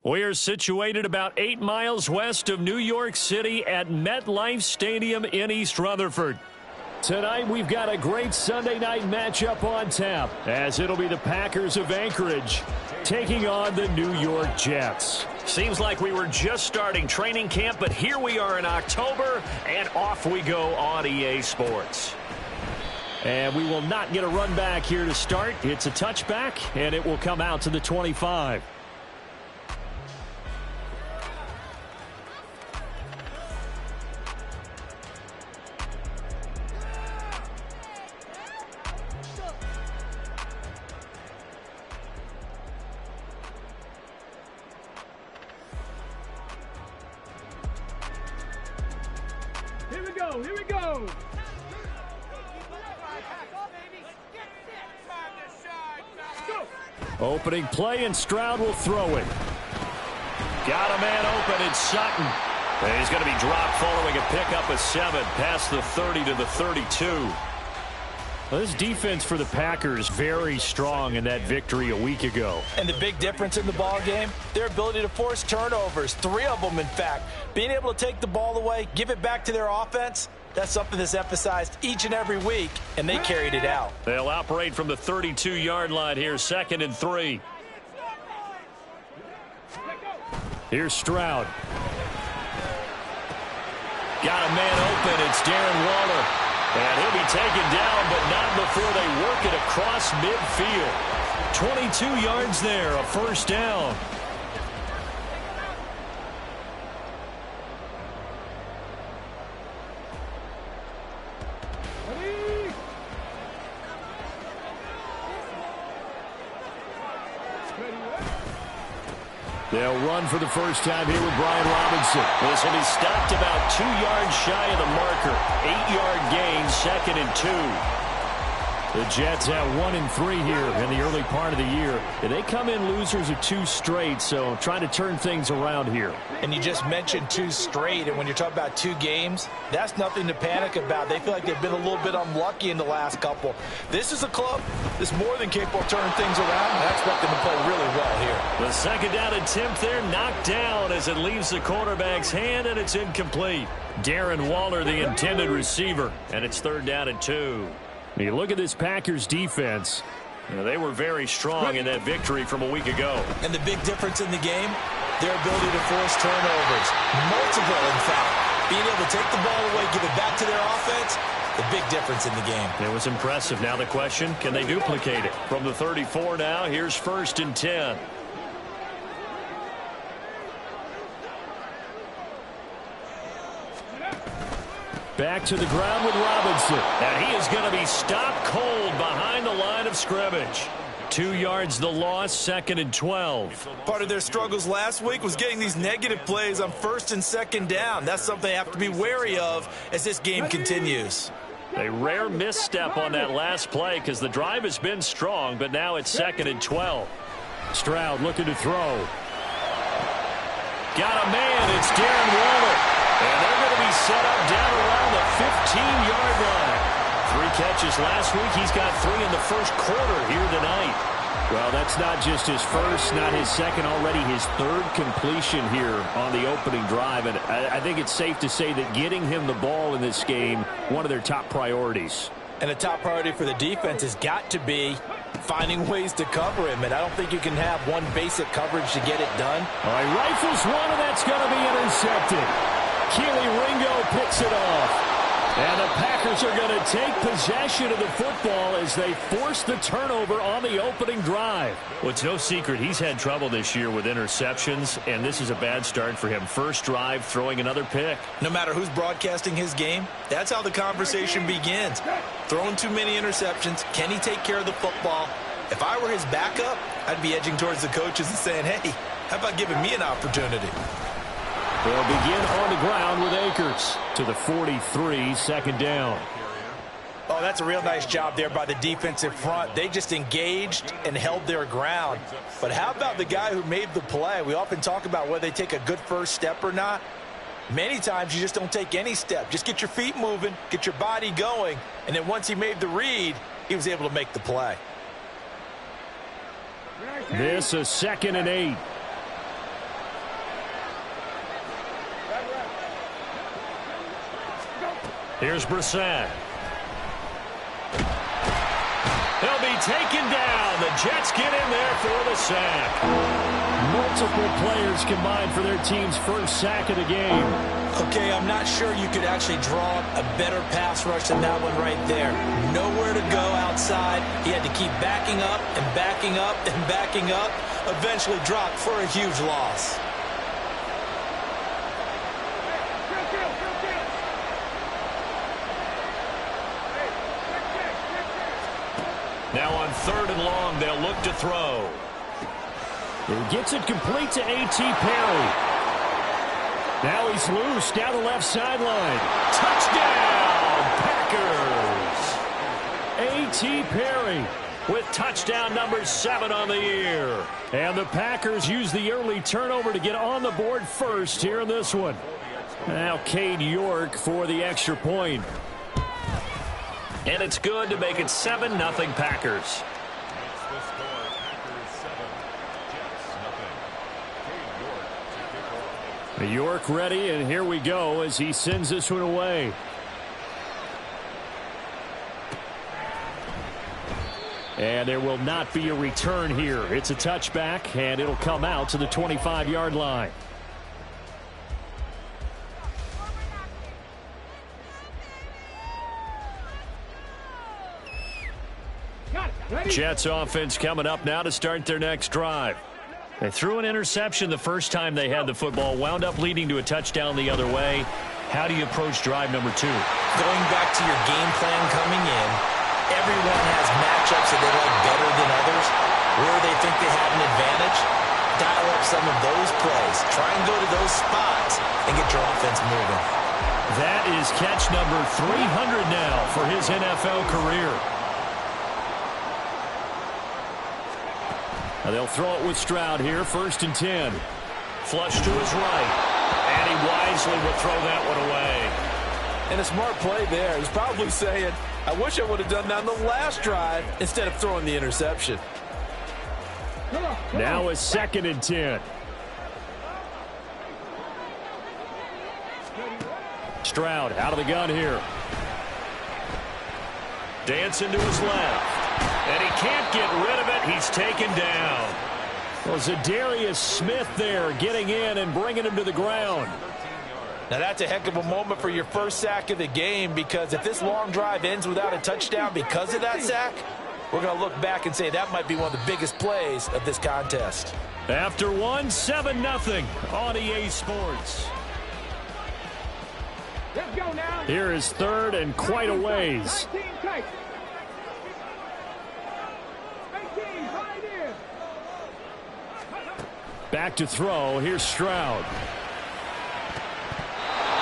We're situated about 8 miles west of New York City at MetLife Stadium in East Rutherford. Tonight, we've got a great Sunday night matchup on tap, as it'll be the Packers of Anchorage taking on the New York Jets. Seems like we were just starting training camp, but here we are in October, and off we go on EA Sports. And we will not get a run back here to start. It's a touchback, and it will come out to the 25. Here we go. Opening play, and Stroud will throw it. Got a man open, it's Sutton. And he's going to be dropped following a pickup of 7 past the 30 to the 32. Well, this defense for the Packers very strong in that victory a week ago. And the big difference in the ball game, their ability to force turnovers, 3 of them in fact. Being able to take the ball away, give it back to their offense, that's something that's emphasized each and every week, and they carried it out. They'll operate from the 32-yard line here, 2nd and 3. Here's Stroud. Got a man open, it's Darren Waller. And he'll be taken down, but not before they work it across midfield. 22 yards there, a first down. They'll run for the first time here with Brian Robinson. This will be stopped about 2 yards shy of the marker. 8-yard gain, 2nd and 2. The Jets at 1-3 here in the early part of the year. And they come in losers of 2 straight, so trying to turn things around here. And you just mentioned 2 straight, and when you're talking about 2 games, that's nothing to panic about. They feel like they've been a little bit unlucky in the last couple. This is a club that's more than capable of turning things around, and I expect them to play really well here. The second down attempt there knocked down as it leaves the quarterback's hand, and it's incomplete. Darren Waller, the intended receiver, and it's 3rd down and 2. You look at this Packers defense. They were very strong in that victory from a week ago. And the big difference in the game, their ability to force turnovers. Multiple, in fact. Being able to take the ball away, give it back to their offense, the big difference in the game. It was impressive. Now the question, can they duplicate it? From the 34 now, here's 1st and 10. Back to the ground with Robinson. And he is going to be stopped cold behind the line of scrimmage. 2 yards the loss, 2nd and 12. Part of their struggles last week was getting these negative plays on 1st and 2nd down. That's something they have to be wary of as this game continues. A rare misstep on that last play because the drive has been strong, but now it's 2nd and 12. Stroud looking to throw. Got a man, it's Darren Waller. And they're going to be set up down around the 15-yard line. 3 catches last week. He's got 3 in the first quarter here tonight. Well, that's not just his first, not his second, already his 3rd completion here on the opening drive. And I think it's safe to say that getting him the ball in this game, one of their top priorities. And the top priority for the defense has got to be finding ways to cover him. And I don't think you can have one basic coverage to get it done. All right, rifles one, and that's going to be intercepted. Keely Ringo picks it off. And the Packers are going to take possession of the football as they force the turnover on the opening drive. Well, it's no secret he's had trouble this year with interceptions, and this is a bad start for him. First drive, throwing another pick. No matter who's broadcasting his game, that's how the conversation begins. Throwing too many interceptions, can he take care of the football? If I were his backup, I'd be edging towards the coaches and saying, hey, how about giving me an opportunity? They'll begin on the ground with Akers to the 43, 2nd down. Oh, that's a real nice job there by the defensive front. They just engaged and held their ground. But how about the guy who made the play? We often talk about whether they take a good first step or not. Many times you just don't take any step. Just get your feet moving, get your body going, and then once he made the read, he was able to make the play. This is 2nd and 8. Here's Brissett. He'll be taken down. The Jets get in there for the sack. Multiple players combined for their team's first sack of the game. Okay, I'm not sure you could actually draw a better pass rush than that one right there. Nowhere to go outside. He had to keep backing up and backing up and backing up. Eventually dropped for a huge loss. Now on 3rd and long, they'll look to throw. He gets it complete to A.T. Perry. Now he's loose down the left sideline. Touchdown, Packers! A.T. Perry with touchdown number 7 on the year. And the Packers use the early turnover to get on the board first here in this one. Now Cade York for the extra point. And it's good to make it 7-0 Packers. York ready, and here we go as he sends this one away. And there will not be a return here. It's a touchback, and it'll come out to the 25-yard line. Jets offense coming up now to start their next drive. They threw an interception the first time they had the football, wound up leading to a touchdown the other way. How do you approach drive number 2? Going back to your game plan coming in, everyone has matchups that they like better than others. Where they think they have an advantage, dial up some of those plays. Try and go to those spots and get your offense moving. That is catch number 300 now for his NFL career. Now they'll throw it with Stroud here, 1st and 10. Flush to his right. And he wisely will throw that one away. And a smart play there. He's probably saying, I wish I would have done that on the last drive instead of throwing the interception. Now a 2nd and 10. Stroud out of the gun here. Dancing to his left. And he can't get rid of it. He's taken down. Well, Zadarius Smith there getting in and bringing him to the ground. Now that's a heck of a moment for your first sack of the game, because if this long drive ends without a touchdown because of that sack, we're going to look back and say that might be one of the biggest plays of this contest. After 7-0 on EA Sports. Let's go now. Here is 3rd and quite a ways. 19 tight. 18 right in. Back to throw. Here's Stroud.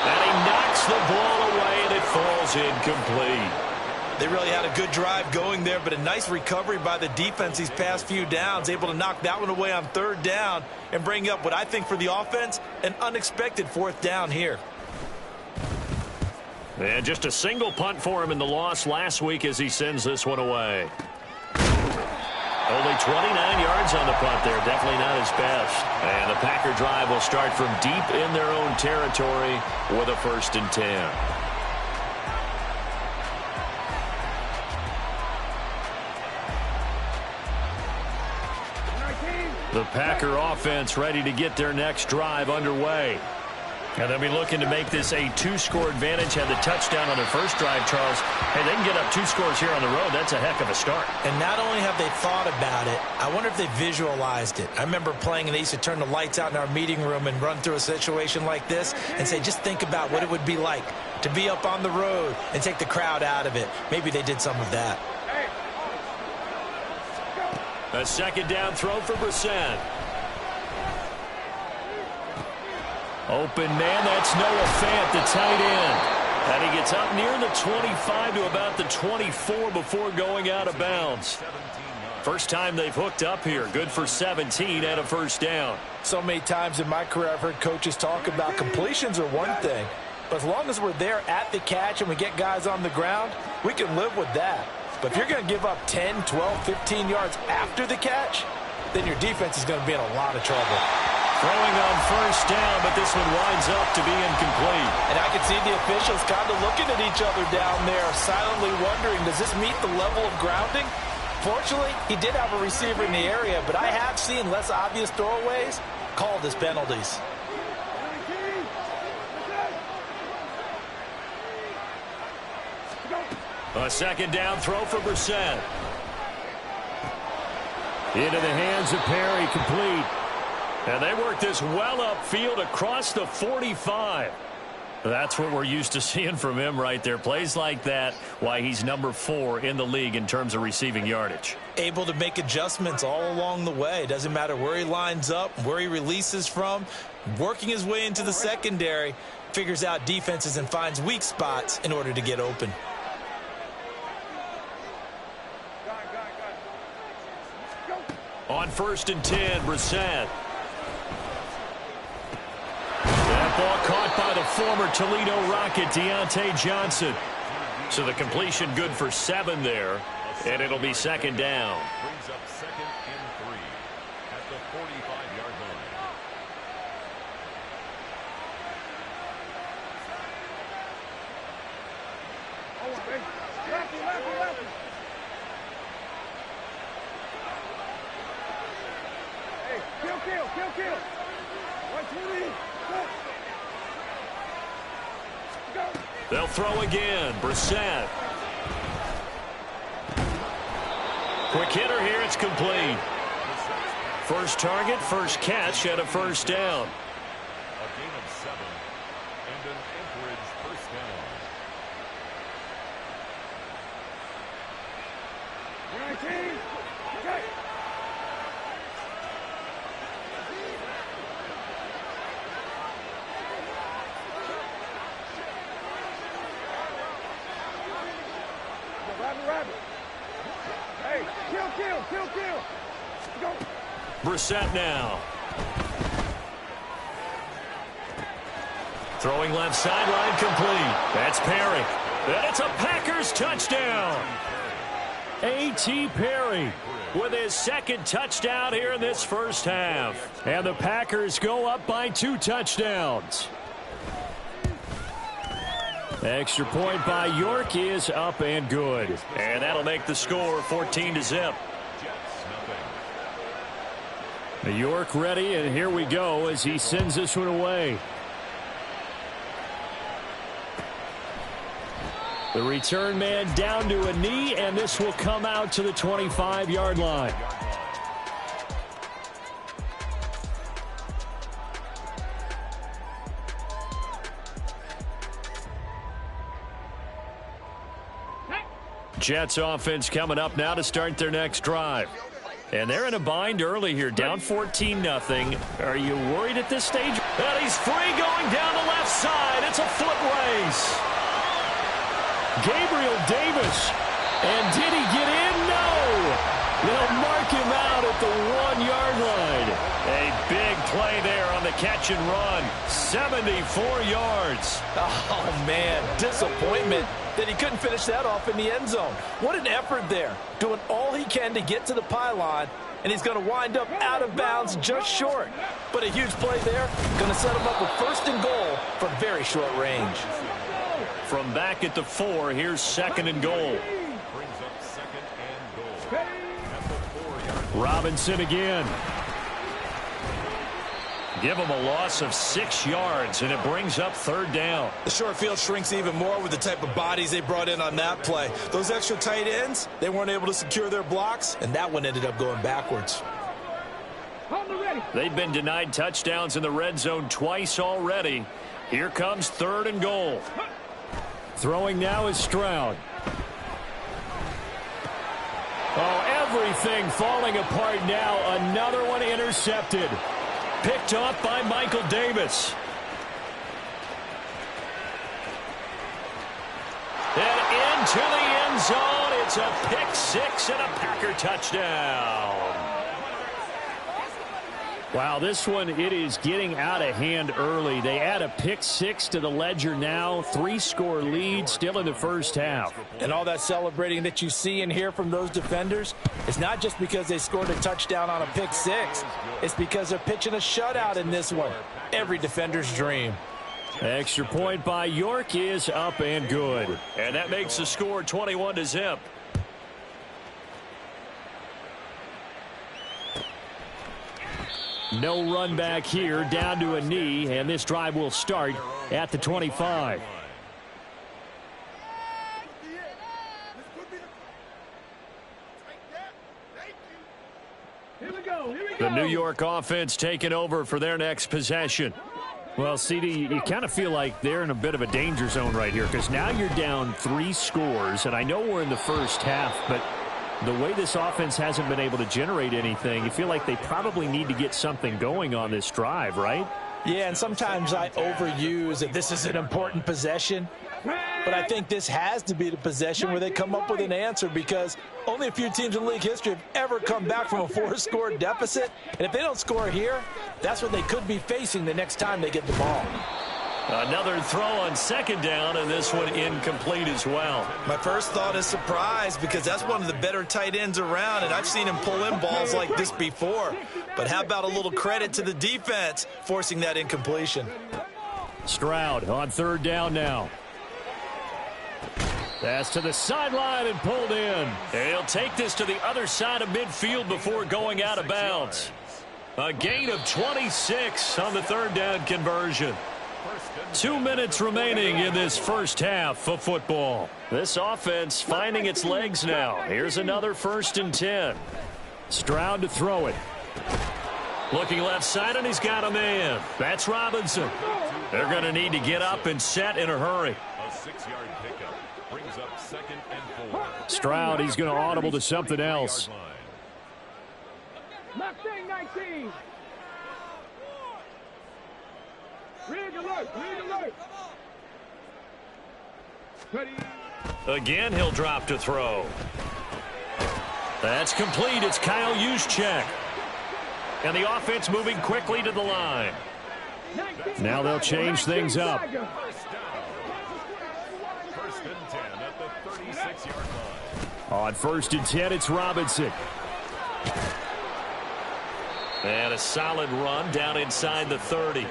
And he knocks the ball away, and it falls incomplete. They really had a good drive going there, but a nice recovery by the defense these past few downs, able to knock that one away on 3rd down and bring up what I think for the offense, an unexpected 4th down here. And just a single punt for him in the loss last week as he sends this one away. Only 29 yards on the punt there. Definitely not his best. And the Packer drive will start from deep in their own territory with a 1st and 10. The Packer offense ready to get their next drive underway. And they'll be looking to make this a 2-score advantage. Had the touchdown on their first drive, Charles. Hey, they can get up 2 scores here on the road. That's a heck of a start. And not only have they thought about it, I wonder if they visualized it. I remember playing, and they used to turn the lights out in our meeting room and run through a situation like this and say, just think about what it would be like to be up on the road and take the crowd out of it. Maybe they did some of that. A 2nd down throw for Brissett. Open man, that's Noah Fant, the tight end. And he gets up near the 25 to about the 24 before going out of bounds. First time they've hooked up here. Good for 17 and a 1st down. So many times in my career I've heard coaches talk about completions are one thing. But as long as we're there at the catch and we get guys on the ground, we can live with that. But if you're going to give up 10, 12, 15 yards after the catch, then your defense is going to be in a lot of trouble. Throwing on first down, but this one winds up to be incomplete. And I can see the officials kind of looking at each other down there, silently wondering, does this meet the level of grounding? Fortunately, he did have a receiver in the area, but I have seen less obvious throwaways called as penalties. A second down throw for Brissett. Into the hands of Perry, complete. And they work this well upfield across the 45. That's what we're used to seeing from him right there. Plays like that, why he's number 4 in the league in terms of receiving yardage. Able to make adjustments all along the way. Doesn't matter where he lines up, where he releases from. Working his way into the secondary, figures out defenses and finds weak spots in order to get open. On 1st and 10, Brissett. That ball caught by the former Toledo Rocket, Deontay Johnson. So the completion good for 7 there, and it'll be second down. Brings up 2nd and 3 at the 45-yard line. Lefty. Hey, kill. 120. Go. They'll throw again. Brissett. Quick hitter here. It's complete. First target, first catch at a first down. A gain of 7 and an Anchorage first down. 19. Okay. Rabbit. Hey, kill. Go. Brissett now. Throwing left sideline, complete. That's Perry. And it's a Packers touchdown. A.T. Perry with his second touchdown here in this first half. And the Packers go up by 2 touchdowns. Extra point by York is up and good. And that'll make the score 14-0. York ready, and here we go as he sends this one away. The return man down to a knee, and this will come out to the 25-yard line. Jets offense coming up now to start their next drive. And they're in a bind early here, down 14-0. Are you worried at this stage? And he's free going down the left side. It's a foot race. Gabriel Davis. And did he get in? No. They'll mark him out at the 1-yard line. A big play there on the catch and run. 74 yards. Oh, man, disappointment that he couldn't finish that off in the end zone. What an effort there, doing all he can to get to the pylon, and he's going to wind up out of bounds just short. But a huge play there, going to set him up with 1st and goal from very short range. From back at the 4, here's 2nd and goal. Brings up 2nd and goal at the 4-yard line. Robinson again. Give him a loss of 6 yards, and it brings up 3rd down. The short field shrinks even more with the type of bodies they brought in on that play. Those extra tight ends, they weren't able to secure their blocks, and that one ended up going backwards. They've been denied touchdowns in the red zone twice already. Here comes 3rd and goal. Throwing now is Stroud. Oh, everything falling apart now. Another one intercepted. Picked off by Michael Davis. And into the end zone. It's a pick 6 and a Packer touchdown. Wow, this one, it is getting out of hand early. They add a pick six to the ledger now. 3-score lead still in the first half. And all that celebrating that you see and hear from those defenders, it's not just because they scored a touchdown on a pick six. It's because they're pitching a shutout in this one. Every defender's dream. Extra point by York is up and good. And that makes the score 21-0. No run back here, down to a knee, and this drive will start at the 25. The New York offense taking over for their next possession. Well, CD, you kind of feel like they're in a bit of a danger zone right here because now you're down 3 scores, and I know we're in the first half, but the way this offense hasn't been able to generate anything, you feel like they probably need to get something going on this drive, right? Yeah, and sometimes I overuse that this is an important possession. But I think this has to be the possession where they come up with an answer because only a few teams in league history have ever come back from a 4-score deficit. And if they don't score here, that's what they could be facing the next time they get the ball. Another throw on second down, and this one incomplete as well. My first thought is surprise because that's one of the better tight ends around, and I've seen him pull in balls like this before. But how about a little credit to the defense forcing that incompletion? Stroud on third down now. Pass to the sideline and pulled in. And he'll take this to the other side of midfield before going out of bounds. A gain of 26 on the third down conversion. 2 minutes remaining in this first half of football. This offense finding its legs now. Here's another 1st and 10. Stroud to throw it. Looking left side, and he's got a man. That's Robinson. They're going to need to get up and set in a hurry. A 6-yard pickup brings up 2nd and 4. Stroud, he's going to audible to something else. Mustang 19. Rig alert, rig alert. Ready. Again, he'll drop to throw. That's complete. It's Kyle Juszczyk. And the offense moving quickly to the line. Now they'll change things up. 1st and 10 at the 36-yard line. On 1st and 10, it's Robinson. And a solid run down inside the 30.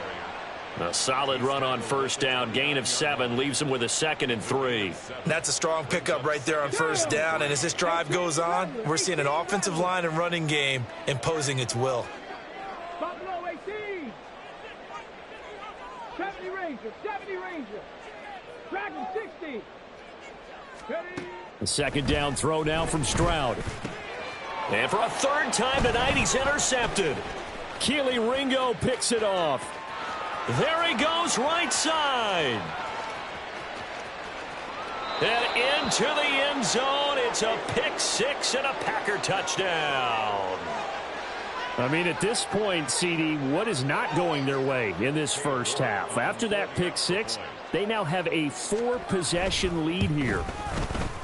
A solid run on 1st down. Gain of 7 leaves him with a 2nd and 3. That's a strong pickup right there on 1st down. And as this drive goes on, we're seeing an offensive line and running game imposing its will. Buffalo 18. 70 Ranger, 70 Ranger. Dragon 60. Ready. The 2nd down throw now from Stroud. And for a 3rd time tonight, he's intercepted. Keely Ringo picks it off. There he goes, right side. And into the end zone. It's a pick 6 and a Packer touchdown. I mean, at this point, CD, what is not going their way in this first half? After that pick 6, they now have a 4-possession lead here.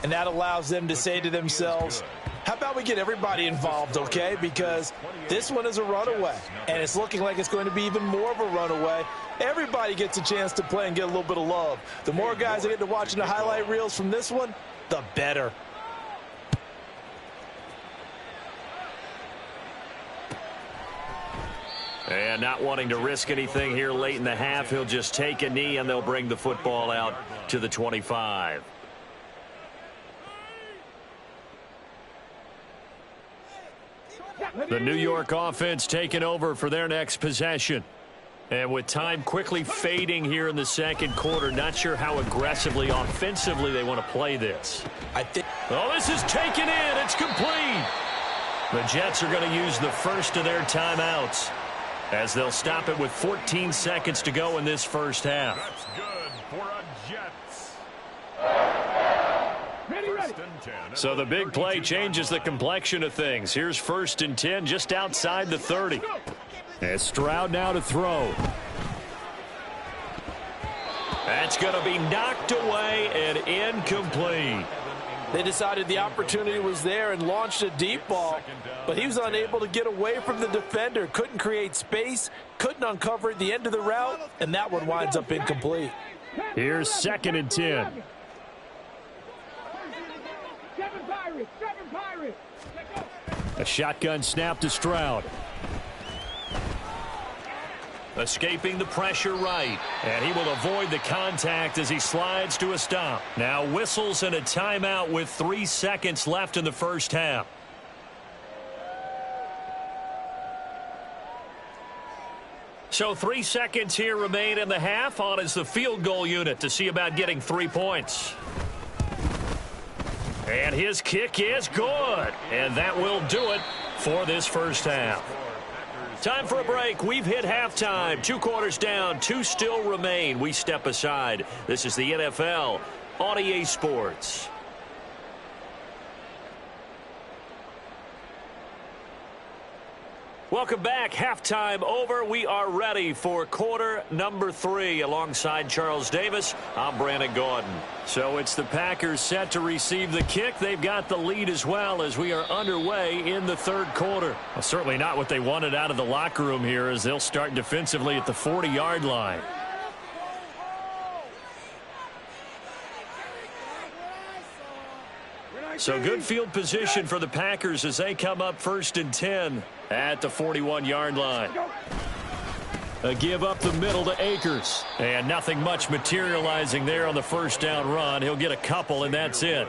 And that allows them to say to themselves, how about we get everybody involved, okay? Because this one is a runaway, and it's looking like it's going to be even more of a runaway. Everybody gets a chance to play and get a little bit of love. The more guys that get to watching the highlight reels from this one, the better. And not wanting to risk anything here late in the half, he'll just take a knee, and they'll bring the football out to the 25. The New York offense taking over for their next possession. And with time quickly fading here in the 2nd quarter, not sure how aggressively, offensively they want to play this. Oh, this is taken in. It's complete. The Jets are going to use the first of their timeouts as they'll stop it with 14 seconds to go in this first half. That's good for a Jets. Ready, ready. So the big play changes the complexion of things. Here's 1st and 10 just outside the 30. And Stroud now to throw. That's going to be knocked away and incomplete. They decided the opportunity was there and launched a deep ball, but he was unable to get away from the defender, couldn't create space, couldn't uncover at the end of the route, and that one winds up incomplete. Here's 2nd and 10. 7 Pirates, 7 Pirates. A shotgun snap to Stroud. Escaping the pressure right. And he will avoid the contact as he slides to a stop. Now whistles and a timeout with 3 seconds left in the first half. So 3 seconds here remain in the half. On is the field goal unit to see about getting 3 points. And his kick is good. And that will do it for this first half. Time for a break. We've hit halftime. 2 quarters down. 2 still remain. We step aside. This is the NFL on EA Sports. Welcome back. Halftime over. We are ready for quarter number 3. Alongside Charles Davis, I'm Brandon Gaudin. So it's the Packers set to receive the kick. They've got the lead as well as we are underway in the third quarter. Well, certainly not what they wanted out of the locker room here as they'll start defensively at the 40-yard line. So good field position for the Packers as they come up 1st and 10 at the 41-yard line. A give up the middle to Akers. And nothing much materializing there on the first down run. He'll get a couple, and that's it.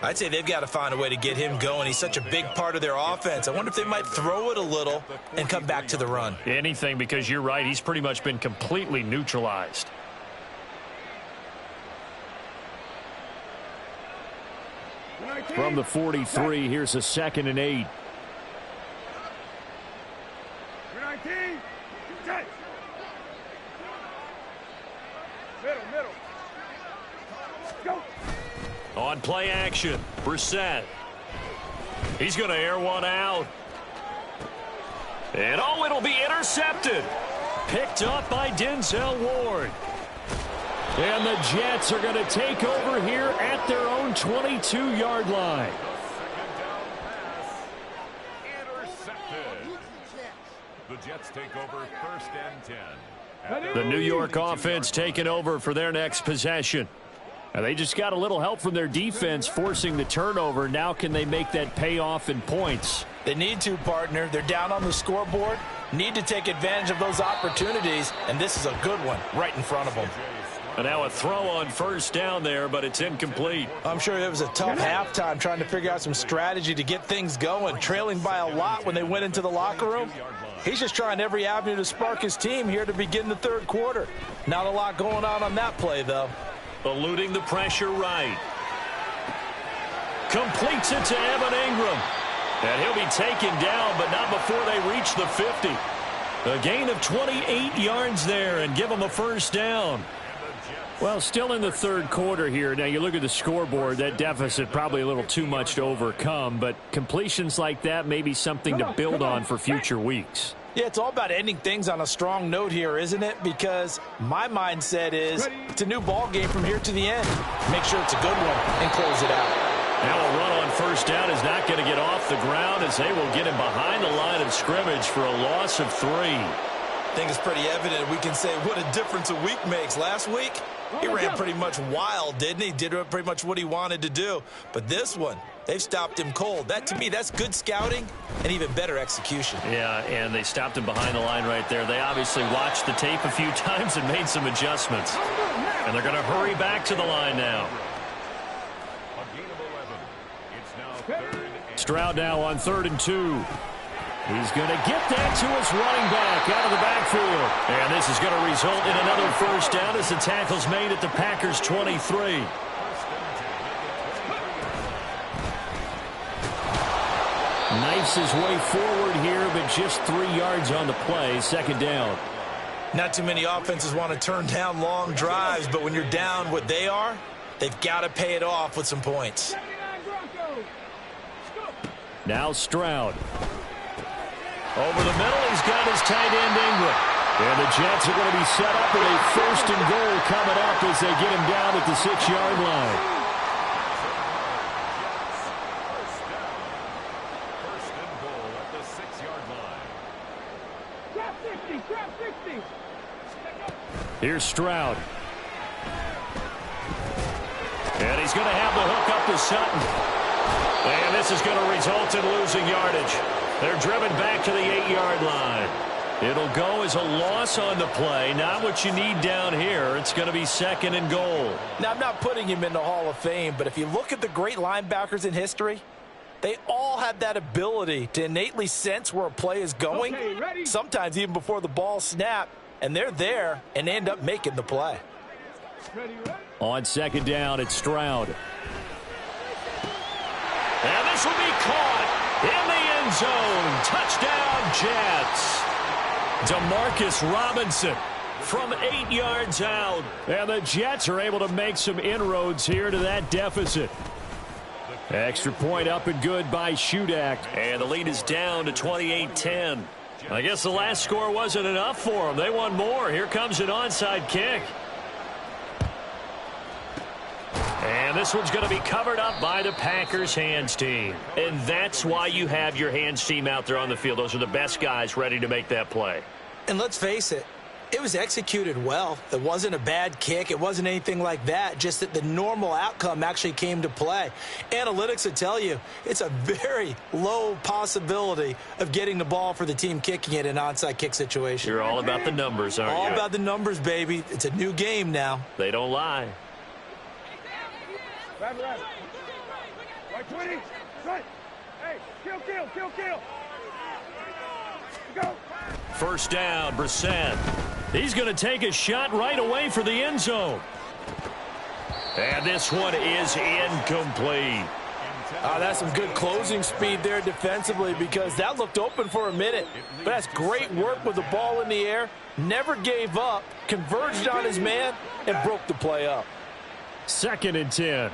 I'd say they've got to find a way to get him going. He's such a big part of their offense. I wonder if they might throw it a little and come back to the run. Anything, because you're right. He's pretty much been completely neutralized. From the 43, here's a 2nd and 8. 19. Set. Middle. Go. On play action, Brissett. He's going to air one out. And oh, it'll be intercepted. Picked up by Denzel Ward. And the Jets are going to take over here at their own 22-yard line. Intercepted. The Jets take over 1st and 10. The New York offense taking over for their next possession. And they just got a little help from their defense forcing the turnover. Now can they make that pay off in points? They need to, partner. They're down on the scoreboard. Need to take advantage of those opportunities, and this is a good one right in front of them. And now a throw on 1st down there, but it's incomplete. I'm sure it was a tough halftime trying to figure out some strategy to get things going, trailing by a lot when they went into the locker room. He's just trying every avenue to spark his team here to begin the third quarter. Not a lot going on that play, though. Eluding the pressure right. Completes it to Evan Ingram. And he'll be taken down, but not before they reach the 50. A gain of 28 yards there and give them a 1st down. Well, still in the third quarter here. Now, you look at the scoreboard, that deficit probably a little too much to overcome, but completions like that may be something to build on for future weeks. Yeah, it's all about ending things on a strong note here, isn't it? Because my mindset is it's a new ball game from here to the end. Make sure it's a good one and close it out. Now a run on 1st down is not going to get off the ground as they will get him behind the line of scrimmage for a loss of 3. I think it's pretty evident. We can say what a difference a week makes. Last week, he ran pretty much wild, didn't he? Did pretty much what he wanted to do. But this one, they've stopped him cold. That, to me, that's good scouting and even better execution. Yeah, and they stopped him behind the line right there. They obviously watched the tape a few times and made some adjustments. And they're going to hurry back to the line now. A gain of 11. It's now 3rd and Stroud now on 3rd and 2. He's going to get that to his running back out of the backfield. And this is going to result in another 1st down as the tackle's made at the Packers' 23. Knifes his way forward here, but just 3 yards on the play. 2nd down. Not too many offenses want to turn down long drives, but when you're down what they are, they've got to pay it off with some points. Now Stroud. Over the middle, he's got his tight end Ingram. And the Jets are going to be set up with a 1st and goal coming up as they get him down at the 6-yard line. Stroud 60. Here's Stroud. And he's going to have the hook up to Sutton. And this is going to result in losing yardage. They're driven back to the 8-yard line. It'll go as a loss on the play. Not what you need down here. It's going to be 2nd and goal. Now, I'm not putting him in the Hall of Fame, but if you look at the great linebackers in history, they all have that ability to innately sense where a play is going, sometimes even before the ball snapped, and they're there and end up making the play. On 2nd down, it's Stroud. And this will be caught in the end zone. Touchdown, Jets. Demarcus Robinson from 8 yards out. And the Jets are able to make some inroads here to that deficit. Extra point up and good by Shudak. And the lead is down to 28-10. I guess the last score wasn't enough for them. They want more. Here comes an onside kick. And this one's going to be covered up by the Packers hands team. And that's why you have your hands team out there on the field. Those are the best guys ready to make that play. And let's face it, it was executed well. It wasn't a bad kick. It wasn't anything like that. Just that the normal outcome actually came to play. Analytics will tell you it's a very low possibility of getting the ball for the team kicking it in an onside kick situation. You're all about the numbers, aren't you? All about the numbers, baby. It's a new game now. They don't lie. Right. Right 20. Right. Hey, kill. Go. First down, Brissett. He's going to take a shot right away for the end zone. And this one is incomplete. That's some good closing speed there defensively because that looked open for a minute. But that's great work with the ball in the air. Never gave up, converged on his man, and broke the play up. 2nd and 10.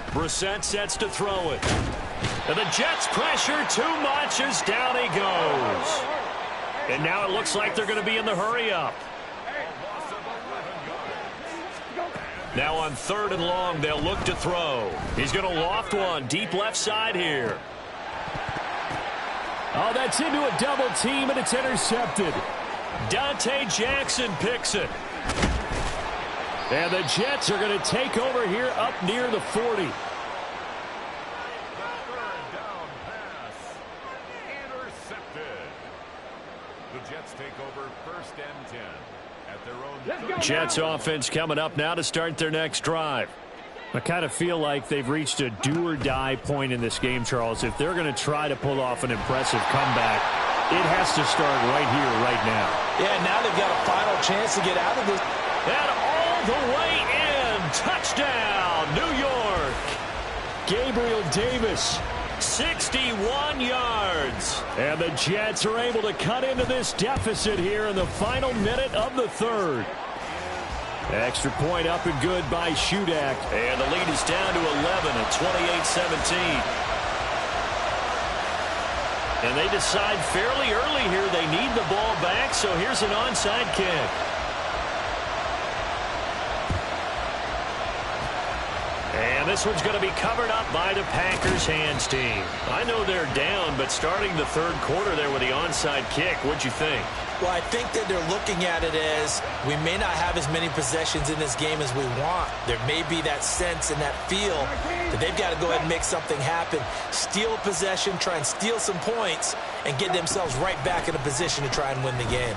Brissett sets to throw it. And the Jets pressure too much as down he goes. And now it looks like they're going to be in the hurry-up. Now on 3rd and long, they'll look to throw. He's going to loft one deep left side here. Oh, that's into a double team, and it's intercepted. Dante Jackson picks it. And the Jets are going to take over here up near the 40. Jets offense coming up now to start their next drive. I kind of feel like they've reached a do-or-die point in this game, Charles. If they're going to try to pull off an impressive comeback, it has to start right here, right now. Yeah, now they've got a final chance to get out of this. And all the way in. Touchdown, New York. Gabriel Davis, 61 yards. And the Jets are able to cut into this deficit here in the final minute of the 3rd. Extra point up and good by Shudak. And the lead is down to 11 at 28-17. And they decide fairly early here they need the ball back, so here's an onside kick. And this one's going to be covered up by the Packers hands team. I know they're down, but starting the 3rd quarter there with the onside kick, what'd you think? Well, I think that they're looking at it as we may not have as many possessions in this game as we want. There may be that sense and that feel that they've got to go ahead and make something happen. Steal a possession, try and steal some points, and get themselves right back in a position to try and win the game.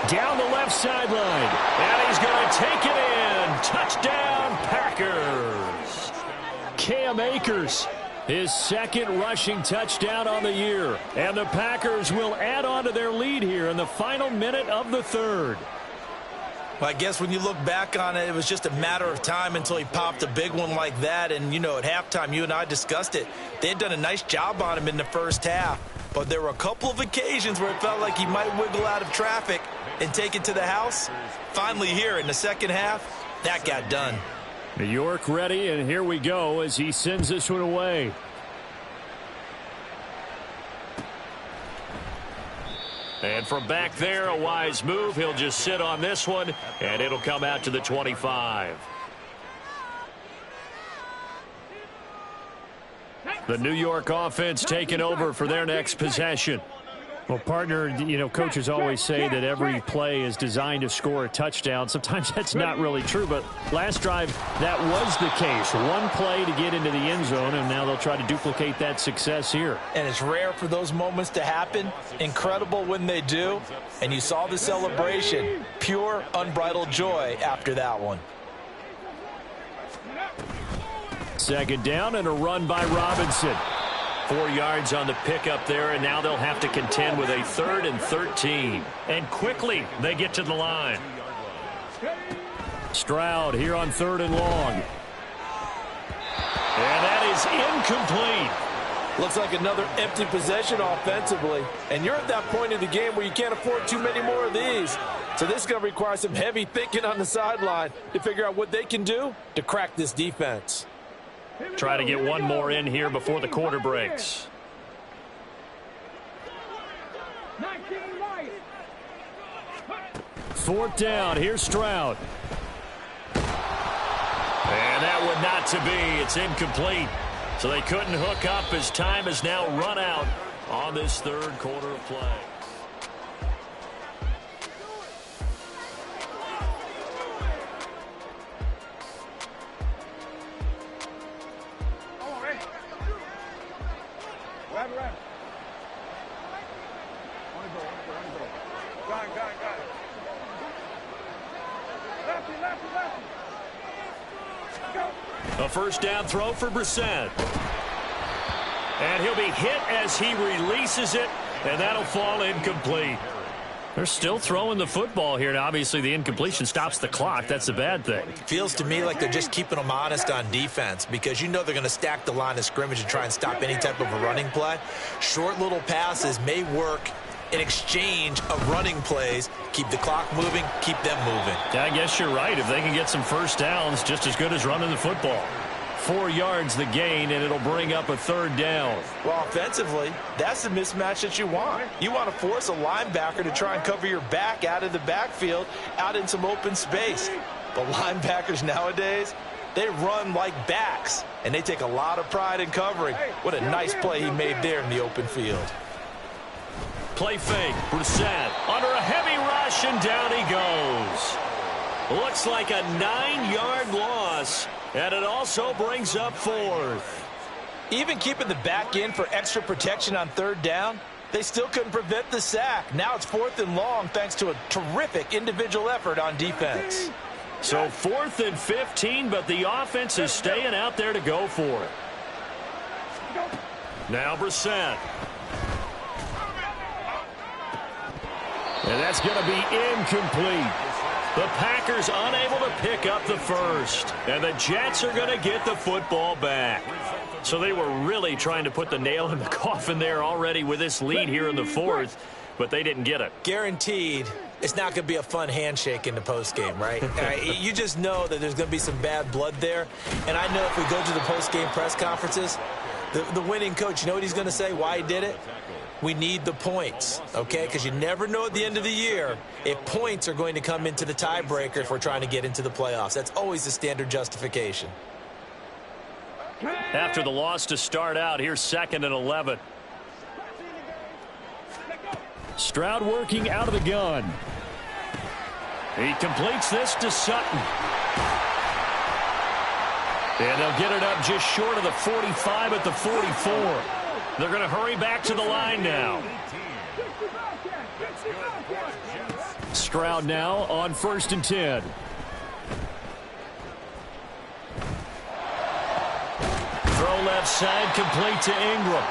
Down the left sideline. And he's going to take it in. Touchdown, Packers. Cam Akers, his 2nd rushing touchdown on the year. And the Packers will add on to their lead here in the final minute of the 3rd. Well, I guess when you look back on it, it was just a matter of time until he popped a big one like that. And, you know, at halftime, you and I discussed it. They had done a nice job on him in the first half. But there were a couple of occasions where it felt like he might wiggle out of traffic and take it to the house. Finally here in the 2nd half, that got done. New York ready, and here we go as he sends this one away. And from back there, a wise move. He'll just sit on this one, and it'll come out to the 25. The New York offense taking over for their next possession. Well, partner, coaches always say that every play is designed to score a touchdown. Sometimes that's not really true, but last drive, that was the case. One play to get into the end zone, and now they'll try to duplicate that success here. And it's rare for those moments to happen. Incredible when they do. And you saw the celebration. Pure, unbridled joy after that one. Second down and a run by Robinson. 4 yards on the pickup there, and now they'll have to contend with a 3rd and 13. And quickly, they get to the line. Stroud here on 3rd and long. And that is incomplete. Looks like another empty possession offensively. And you're at that point in the game where you can't afford too many more of these. So this is going to require some heavy thinking on the sideline to figure out what they can do to crack this defense. Try to get one more in here before the quarter breaks. Fourth down. Here's Stroud. And that would not to be. It's incomplete. So they couldn't hook up as time has now run out on this 3rd quarter of play. A first down throw for Brissett. And he'll be hit as he releases it, and that'll fall incomplete. They're still throwing the football here, and obviously the incompletion stops the clock. That's a bad thing. Feels to me like they're just keeping them honest on defense because you know they're going to stack the line of scrimmage and try and stop any type of a running play. Short little passes may work in exchange of running plays. Keep the clock moving, keep them moving. Yeah, I guess you're right. If they can get some first downs, just as good as running the football. 4 yards the gain, and it'll bring up a 3rd down. Well, offensively, that's the mismatch that you want. You want to force a linebacker to try and cover your back out of the backfield, out in some open space. But linebackers nowadays, they run like backs, and they take a lot of pride in covering. What a nice play he made there in the open field. Play fake. Brissett under a heavy rush, and down he goes. Looks like a 9-yard loss, and it also brings up 4th. Even keeping the back in for extra protection on 3rd down, they still couldn't prevent the sack. Now it's 4th and long thanks to a terrific individual effort on defense. So 4th and 15, but the offense is staying out there to go for it. Now Brissett. And that's going to be incomplete. The Packers unable to pick up the first. And the Jets are going to get the football back. So they were really trying to put the nail in the coffin there already with this lead here in the 4th, but they didn't get it. Guaranteed it's not going to be a fun handshake in the postgame, right? You just know that there's going to be some bad blood there. And I know if we go to the postgame press conferences, the winning coach, you know what he's going to say, why he did it? We need the points, okay? Because you never know at the end of the year if points are going to come into the tiebreaker if we're trying to get into the playoffs. That's always the standard justification. After the loss to start out, here's 2nd and 11. Stroud working out of the gun. He completes this to Sutton. And they'll get it up just short of the 45 at the 44. They're going to hurry back to the line now. Stroud now on 1st and 10. Throw left side, complete to Ingram.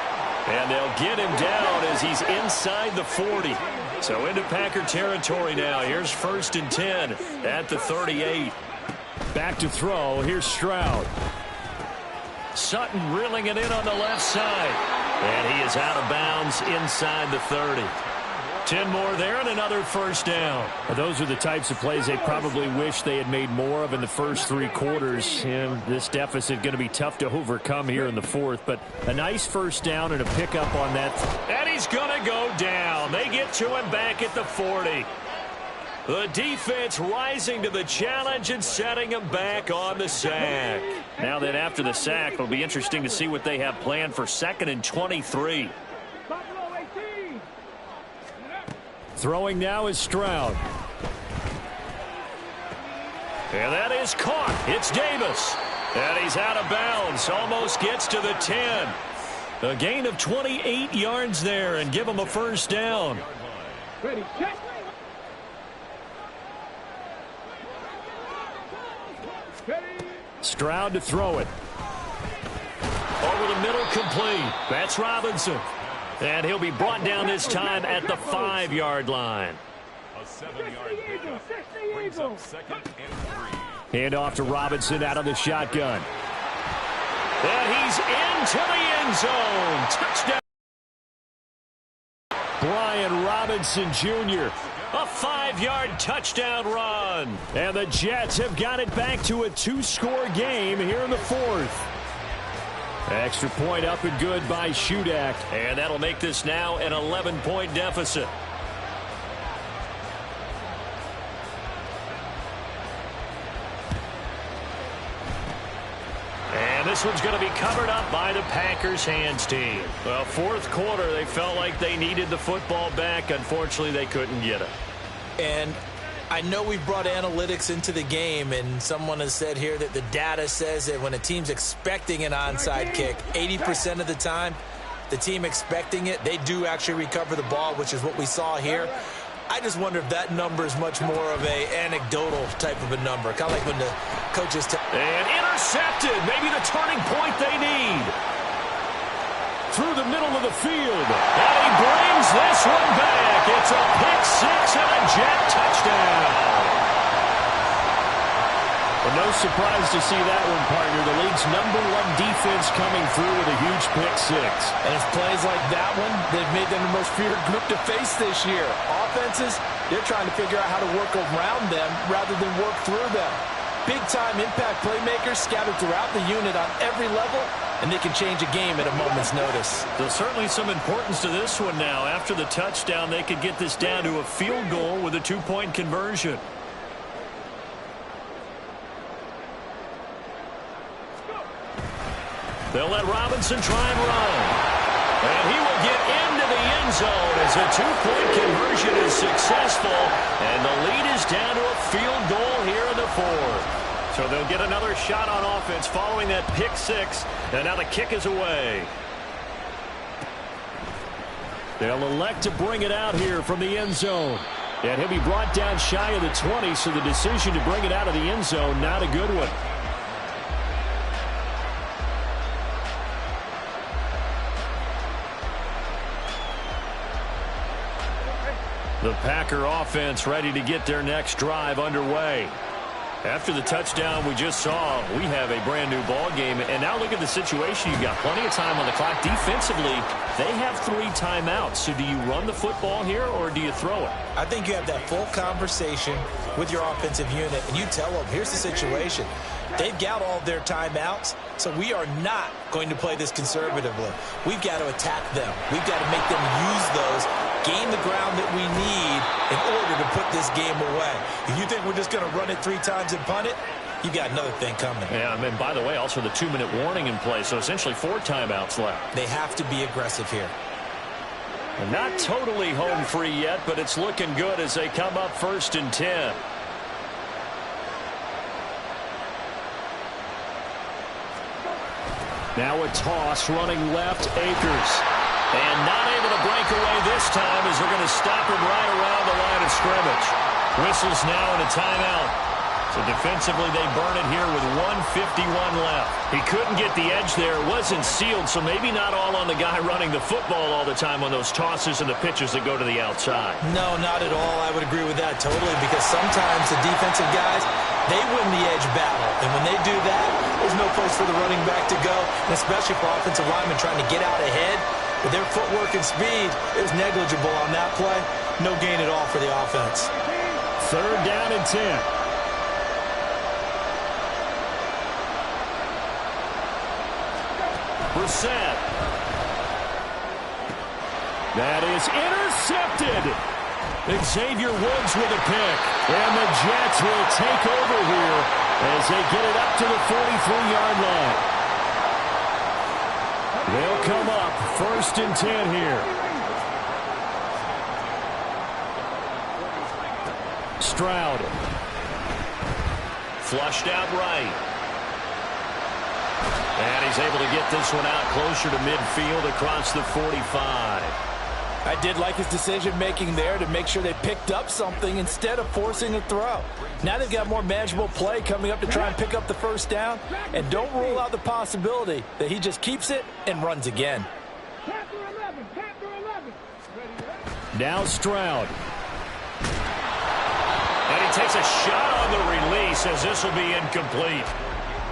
And they'll get him down as he's inside the 40. So into Packer territory now. Here's 1st and 10 at the 38. Back to throw. Here's Stroud. Sutton reeling it in on the left side. And he is out of bounds inside the 30. 10 more there and another first down. Those are the types of plays they probably wish they had made more of in the first 3 quarters. And this deficit going to be tough to overcome here in the 4th. But a nice first down and a pickup on that. And he's going to go down. They get to him back at the 40. The defense rising to the challenge and setting them back on the sack. Now then, after the sack, it'll be interesting to see what they have planned for 2nd and 23. Throwing now is Stroud. And that is caught. It's Davis. And he's out of bounds. Almost gets to the 10. A gain of 28 yards there and give him a first down. Ready, check. Stroud to throw it. Over the middle, complete. That's Robinson. And he'll be brought down this time at the 5-yard line. A 7-yard pickup brings up 2nd and 3. Hand off to Robinson out of the shotgun. And he's into the end zone. Touchdown. Brian Robinson Jr. A 5-yard touchdown run. And the Jets have got it back to a 2-score game here in the 4th. Extra point up and good by Shudak. And that'll make this now an 11-point deficit. And this one's going to be covered up by the Packers hands team. Well, 4th quarter, they felt like they needed the football back. Unfortunately, they couldn't get it. And I know we brought analytics into the game, and someone has said here that the data says that when a team's expecting an onside kick, 80% of the time, the team expecting it, they do actually recover the ball, which is what we saw here. I just wonder if that number is much more of a anecdotal type of a number, kind of like when the coaches and intercepted, maybe the turning point they need. Through the middle of the field, and he brings this one back. It's a pick-6 and a Jet touchdown. Well, no surprise to see that one, partner. The league's #1 defense coming through with a huge pick-6. And it's plays like that one that have made them the most feared group to face this year. Offenses, they're trying to figure out how to work around them rather than work through them. Big-time impact playmakers scattered throughout the unit on every level, and they can change a game at a moment's notice. There's certainly some importance to this one now. After the touchdown, they could get this down to a field goal with a 2-point conversion. They'll let Robinson try and run. And he will get into the end zone as a 2-point conversion is successful. And the lead is down to a field goal here in the 4th. So they'll get another shot on offense following that pick-6. And now the kick is away. They'll elect to bring it out here from the end zone. And he'll be brought down shy of the 20, so the decision to bring it out of the end zone, not a good one. The Packer offense ready to get their next drive underway. After the touchdown we just saw, we have a brand-new ball game. And now look at the situation. You've got plenty of time on the clock. Defensively, they have 3 timeouts. So do you run the football here or do you throw it? I think you have that full conversation with your offensive unit, and you tell them, here's the situation. They've got all their timeouts, so we are not going to play this conservatively. We've got to attack them. We've got to make them use those, gain the ground that we need in order to put this game away. If you think we're just going to run it 3 times and punt it, you got another thing coming. Yeah, and by the way, also the 2-minute warning in play, so essentially 4 timeouts left. They have to be aggressive here. And not totally home free yet, but it's looking good as they come up 1st and 10. Now a toss running left, Akers. And not able to break away this time as they're going to stop him right around the line of scrimmage. Whistles now and a timeout. So defensively they burn it here with 1:51 left. He couldn't get the edge there. It wasn't sealed, so maybe not all on the guy running the football all the time on those tosses and the pitches that go to the outside. No, not at all. I would agree with that totally, because sometimes the defensive guys, they win the edge battle. And when they do that, there's no place for the running back to go, and especially for offensive linemen trying to get out ahead. With their footwork and speed, it was negligible on that play. No gain at all for the offense. 3rd down and 10. Brissett. That is intercepted. Xavier Woods with a pick. And the Jets will take over here as they get it up to the 43-yard line. They'll come up 1st and 10 here. Stroud. Flushed out right. And he's able to get this one out closer to midfield across the 45. I did like his decision-making there to make sure they picked up something instead of forcing a throw. Now they've got more manageable play coming up to try and pick up the 1st down. And don't rule out the possibility that he just keeps it and runs again. Now Stroud. And he takes a shot on the release as this will be incomplete.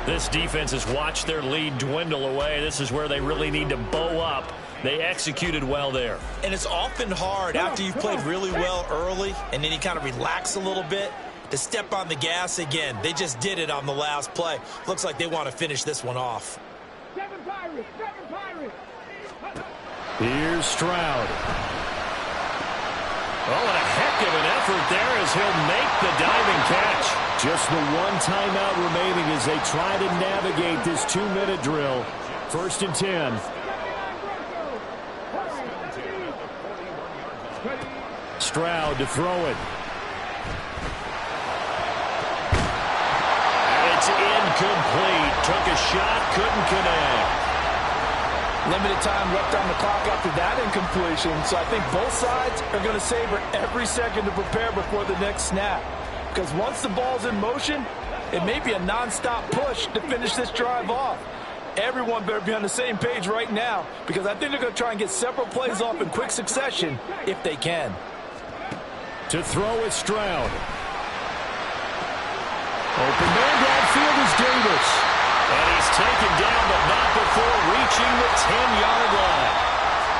This defense has watched their lead dwindle away. This is where they really need to bow up. They executed well there. And it's often hard after you've played really well early and then you kind of relax a little bit to step on the gas again. They just did it on the last play. Looks like they want to finish this one off. Here's Stroud. Oh, and a heck of an effort there as he'll make the diving catch. Just the one timeout remaining as they try to navigate this 2-minute drill. 1st and 10. Stroud to throw it. And it's incomplete. Took a shot, couldn't connect. Limited time left on the clock after that incompletion, so I think both sides are going to savor every second to prepare before the next snap. Because once the ball's in motion, it may be a non-stop push to finish this drive off. Everyone better be on the same page right now, because I think they're going to try and get several plays off in quick succession if they can. To throw it, Stroud. Open man downfield is Davis. And he's taken down, but not before reaching the 10-yard line.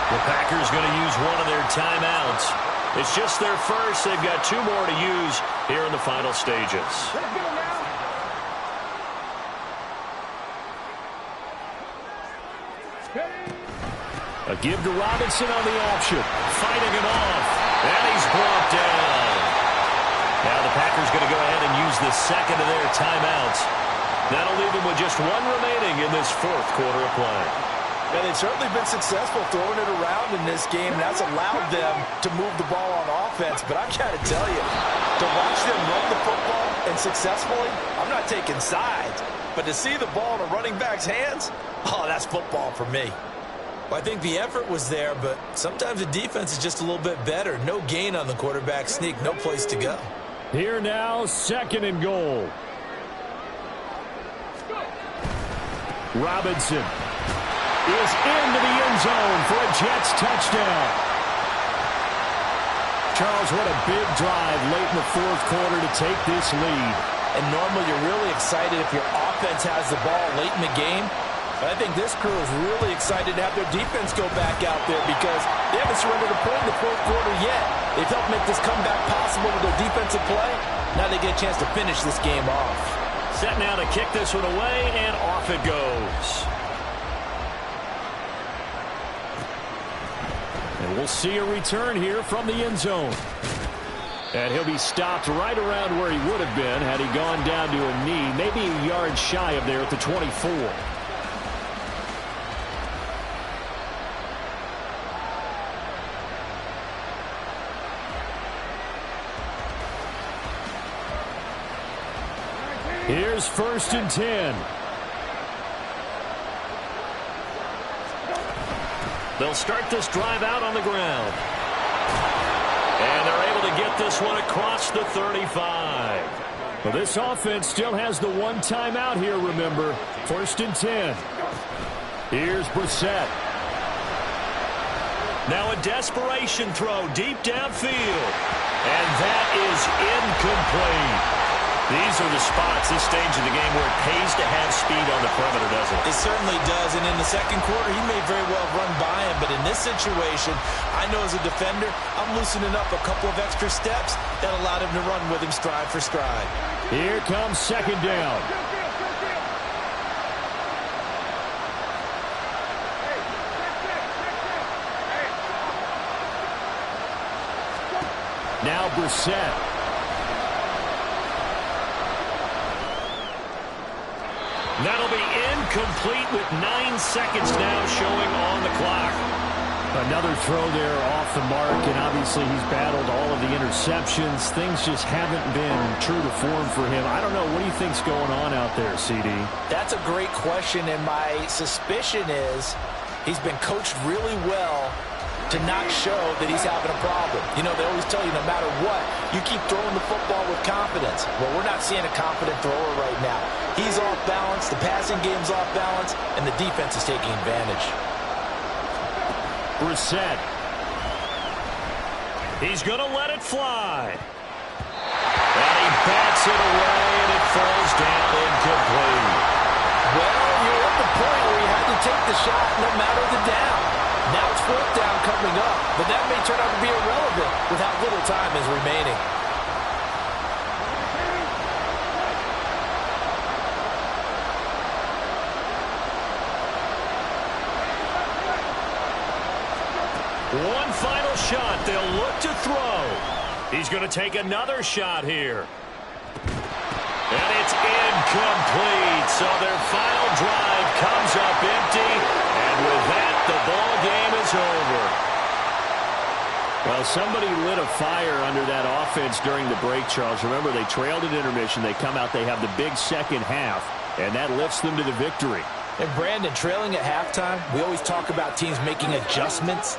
The Packers going to use one of their timeouts. It's just their first. They've got 2 more to use here in the final stages. A give to Robinson on the option. Fighting him off. And he's brought down. Now the Packers going to go ahead and use the second of their timeouts. That'll leave them with just 1 remaining in this 4th quarter of play. And they've certainly been successful throwing it around in this game. And that's allowed them to move the ball on offense. But I've got to tell you, to watch them run the football and successfully, I'm not taking sides. But to see the ball in a running back's hands, oh, that's football for me. Well, I think the effort was there, but sometimes the defense is just a little bit better. No gain on the quarterback sneak, no place to go. Here now, 2nd and goal. Robinson is into the end zone for a Jets touchdown. Charles, what a big drive late in the 4th quarter to take this lead. And normally you're really excited if your offense has the ball late in the game. But I think this crew is really excited to have their defense go back out there because they haven't surrendered a point in the 4th quarter yet. They've helped make this comeback possible with their defensive play. Now they get a chance to finish this game off. Set now to kick this one away, and off it goes. And we'll see a return here from the end zone. And he'll be stopped right around where he would have been had he gone down to a knee, maybe a yard shy of there at the 24. Here's 1st and 10. They'll start this drive out on the ground. And they're able to get this one across the 35. Well, this offense still has the 1 timeout here, remember. 1st and 10. Here's Brissett. Now a desperation throw deep downfield. And that is incomplete. These are the spots, this stage of the game, where it pays to have speed on the perimeter, doesn't it? It certainly does, and in the 2nd quarter, he may very well run by him, but in this situation, I know as a defender, I'm loosening up a couple of extra steps that allowed him to run with him stride for stride. Here comes 2nd down. Now Brissett. That'll be incomplete with 9 seconds now showing on the clock. Another throw there off the mark, and obviously he's battled all of the interceptions. Things just haven't been true to form for him. I don't know. What do you think's going on out there, CD? That's a great question, and my suspicion is he's been coached really well to not show that he's having a problem. You know, they always tell you no matter what, you keep throwing the football with confidence. Well, we're not seeing a confident thrower right now. He's off balance, the passing game's off balance, and the defense is taking advantage. Brissett. He's going to let it fly. And he bats it away, and it falls down incomplete. Well, you're at the point where you had to take the shot no matter the down. Now it's 4th down coming up, but that may turn out to be irrelevant with how little time is remaining. One final shot. They'll look to throw. He's going to take another shot here. And it's incomplete. So their final drive comes up empty. And with that, the ball game is over. Well, somebody lit a fire under that offense during the break, Charles. Remember, they trailed at intermission. They come out, they have the big second half, and that lifts them to the victory. And Brandon, trailing at halftime, we always talk about teams making adjustments.